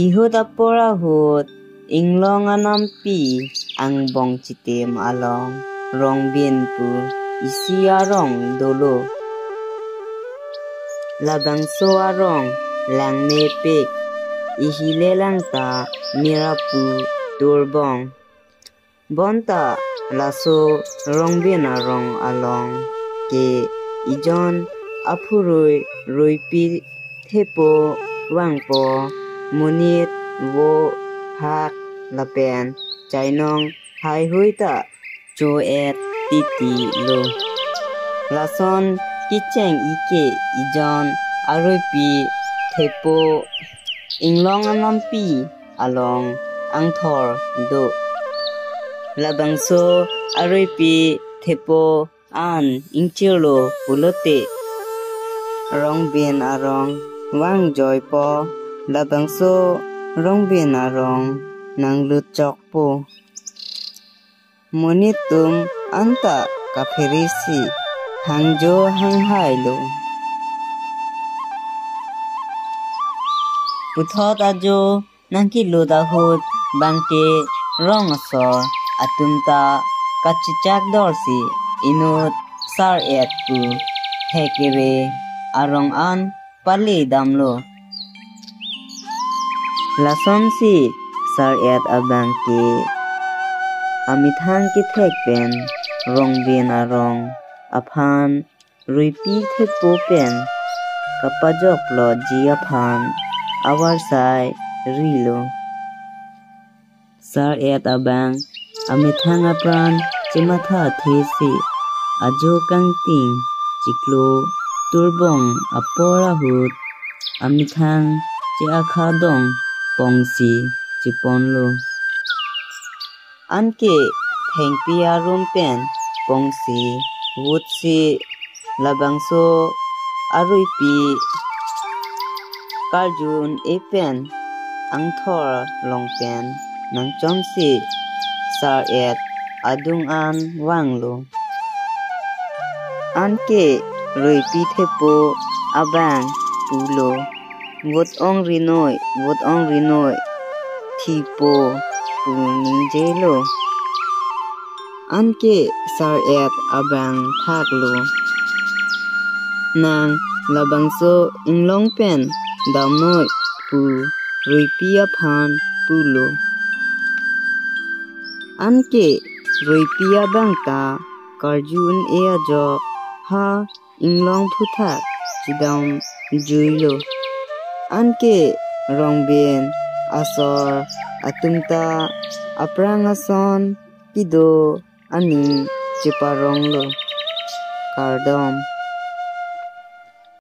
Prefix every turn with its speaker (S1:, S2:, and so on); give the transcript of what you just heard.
S1: Ihut apora hut inglong anam pi ang bong chitem along rong bin pu isi arong dolo labang so arong lang ne pe ihile lang ta mirapu turbong bonta laso rong bin arong along ke ijon apurui roipi thepo wangpo munit wo phak lapen chainong hai huita cho et titi lo lason kicheng ike ijon aroipi thepo inglong anampi along angthor do labangso aroipi thepo an ingchilo pulote rong bin arong wang joy po labangso rong bin arong nang luchok po monitum anta kaferisi hangjo hanghai lo puthot ajo nangki lodahut bangke rong asor atumta kachichak dorsi inut sar et pu thekere arong an pali damlo lason si sar et abangke amithang ki thekpen rong bin arong aphan ruipi thepo pen kapajok lo ji aphan awar sai rilo sar et abang amithang apran chimatha thesi ajo kangting chiklo turbong apora hut amithang che akhadong pongsi chiponlo anke thengpia rumpen pongsi wutsi labangso aruipi karjun epen angthor longpen nangchomsi sar et adung an wanglo anke roipi thepo abang pulo vot ong rinoi thipo punjelo anke sar et abang thaklo nang labangso inglong pen damnoi pu roipia phan pulo anke roipia bangta karjun e ajo ha inglong phuthak chidam juilo anke rongbin asor atumta aprangason pido ani chiparonglo kardom